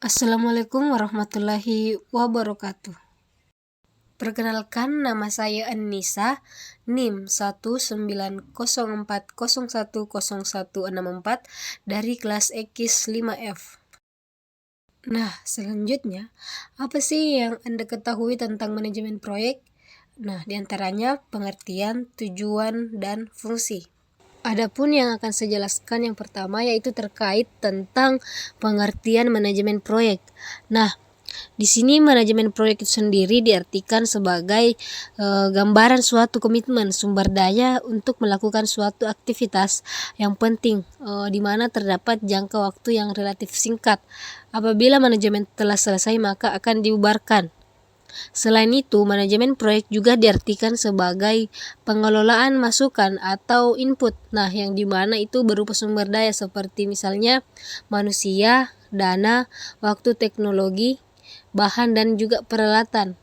Assalamualaikum warahmatullahi wabarakatuh. Perkenalkan, nama saya Annisa, NIM 19040101164 dari kelas X 5F. Nah, selanjutnya, apa sih yang Anda ketahui tentang manajemen proyek? Nah, diantaranya pengertian, tujuan, dan fungsi. Adapun yang akan saya jelaskan yang pertama yaitu terkait tentang pengertian manajemen proyek. Nah, di sini manajemen proyek itu sendiri diartikan sebagai gambaran suatu komitmen sumber daya untuk melakukan suatu aktivitas yang penting, di mana terdapat jangka waktu yang relatif singkat. Apabila manajemen telah selesai maka akan dibubarkan. Selain itu, manajemen proyek juga diartikan sebagai pengelolaan masukan atau input. Nah, yang dimana itu berupa sumber daya seperti misalnya manusia, dana, waktu, teknologi, bahan, dan juga peralatan.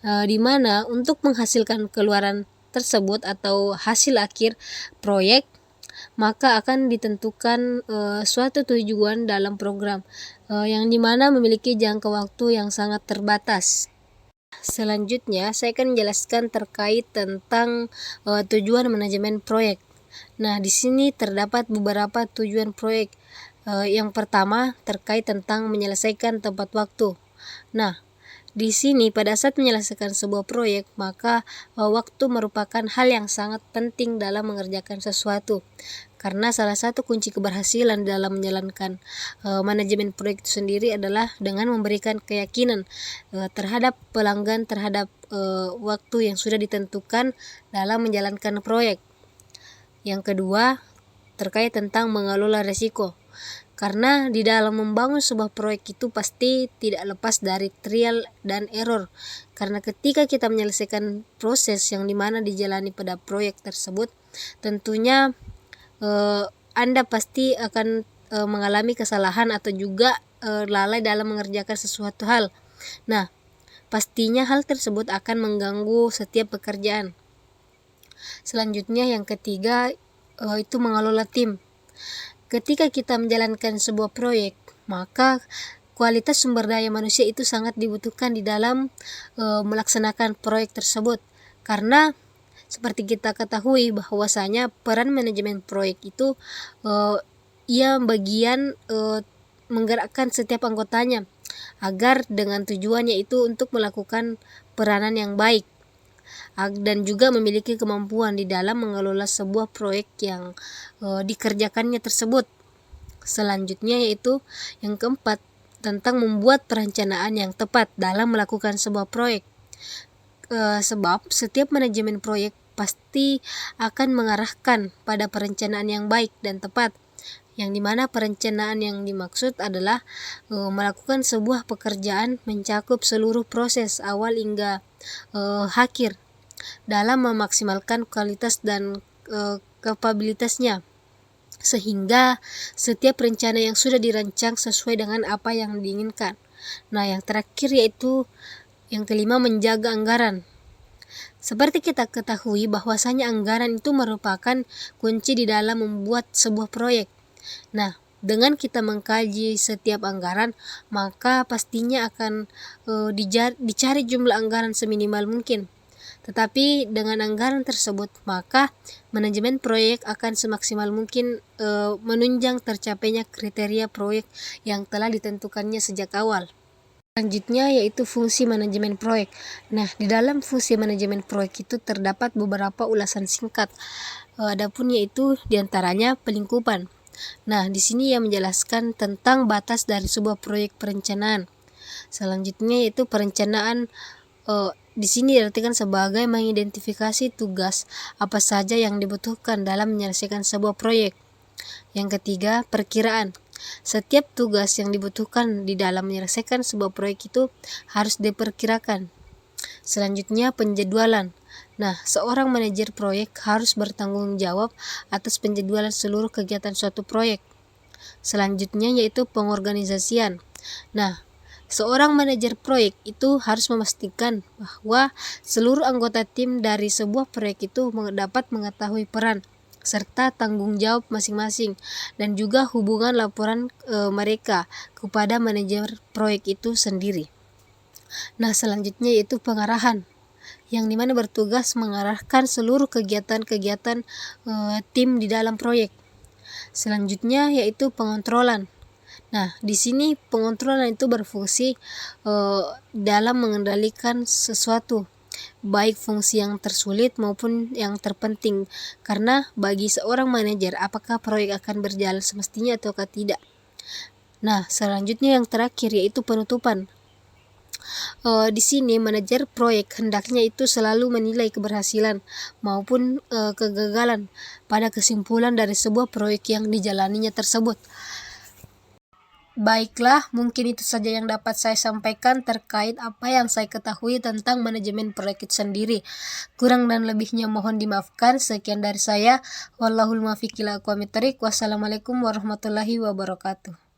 Di mana untuk menghasilkan keluaran tersebut atau hasil akhir proyek, maka akan ditentukan suatu tujuan dalam program yang dimana memiliki jangka waktu yang sangat terbatas. Selanjutnya, saya akan menjelaskan terkait tentang tujuan manajemen proyek. Nah, di sini terdapat beberapa tujuan proyek. Yang pertama terkait tentang menyelesaikan tepat waktu. Nah, di sini pada saat menyelesaikan sebuah proyek, maka waktu merupakan hal yang sangat penting dalam mengerjakan sesuatu. Karena salah satu kunci keberhasilan dalam menjalankan manajemen proyek itu sendiri adalah dengan memberikan keyakinan terhadap pelanggan terhadap waktu yang sudah ditentukan dalam menjalankan proyek. Yang kedua, terkait tentang mengelola resiko. Karena di dalam membangun sebuah proyek itu pasti tidak lepas dari trial dan error. Karena ketika kita menyelesaikan proses yang dimana dijalani pada proyek tersebut, tentunya Anda pasti akan mengalami kesalahan atau juga lalai dalam mengerjakan sesuatu hal. Nah, pastinya hal tersebut akan mengganggu setiap pekerjaan. Selanjutnya yang ketiga itu mengelola tim. Ketika kita menjalankan sebuah proyek, maka kualitas sumber daya manusia itu sangat dibutuhkan di dalam melaksanakan proyek tersebut. Karena seperti kita ketahui bahwasanya peran manajemen proyek itu ia bagian menggerakkan setiap anggotanya agar dengan tujuannya itu untuk melakukan peranan yang baik dan juga memiliki kemampuan di dalam mengelola sebuah proyek yang dikerjakannya tersebut. Selanjutnya yaitu yang keempat tentang membuat perencanaan yang tepat dalam melakukan sebuah proyek. Sebab setiap manajemen proyek pasti akan mengarahkan pada perencanaan yang baik dan tepat, yang dimana perencanaan yang dimaksud adalah melakukan sebuah pekerjaan mencakup seluruh proses awal hingga akhir dalam memaksimalkan kualitas dan kapabilitasnya, sehingga setiap rencana yang sudah dirancang sesuai dengan apa yang diinginkan. Nah, yang terakhir yaitu yang kelima, menjaga anggaran. Seperti kita ketahui bahwasanya anggaran itu merupakan kunci di dalam membuat sebuah proyek. Nah, dengan kita mengkaji setiap anggaran, maka pastinya akan dicari jumlah anggaran seminimal mungkin. Tetapi dengan anggaran tersebut, maka manajemen proyek akan semaksimal mungkin menunjang tercapainya kriteria proyek yang telah ditentukannya sejak awal. Selanjutnya yaitu fungsi manajemen proyek. Nah, di dalam fungsi manajemen proyek itu terdapat beberapa ulasan singkat. Adapun yaitu diantaranya pelingkupan. Nah, di sini ia menjelaskan tentang batas dari sebuah proyek perencanaan. Selanjutnya yaitu perencanaan. Di sini diartikan sebagai mengidentifikasi tugas apa saja yang dibutuhkan dalam menyelesaikan sebuah proyek. Yang ketiga, perkiraan. Setiap tugas yang dibutuhkan di dalam menyelesaikan sebuah proyek itu harus diperkirakan. Selanjutnya, penjadwalan. Nah, seorang manajer proyek harus bertanggung jawab atas penjadwalan seluruh kegiatan suatu proyek. Selanjutnya yaitu pengorganisasian. Nah, seorang manajer proyek itu harus memastikan bahwa seluruh anggota tim dari sebuah proyek itu dapat mengetahui peran, serta tanggung jawab masing-masing, dan juga hubungan laporan mereka kepada manajer proyek itu sendiri. Nah, selanjutnya yaitu pengarahan, yang dimana bertugas mengarahkan seluruh kegiatan-kegiatan tim di dalam proyek. Selanjutnya yaitu pengontrolan. Nah, di sini pengontrolan itu berfungsi dalam mengendalikan sesuatu, baik fungsi yang tersulit maupun yang terpenting, karena bagi seorang manajer apakah proyek akan berjalan semestinya ataukah tidak. Nah, selanjutnya yang terakhir yaitu penutupan. Di sini manajer proyek hendaknya itu selalu menilai keberhasilan maupun kegagalan pada kesimpulan dari sebuah proyek yang dijalaninya tersebut. Baiklah, mungkin itu saja yang dapat saya sampaikan terkait apa yang saya ketahui tentang manajemen proyek itu sendiri. Kurang dan lebihnya mohon dimaafkan. Sekian dari saya. Wallahul muwaffiq ila aqwamit thoriq. Wassalamualaikum warahmatullahi wabarakatuh.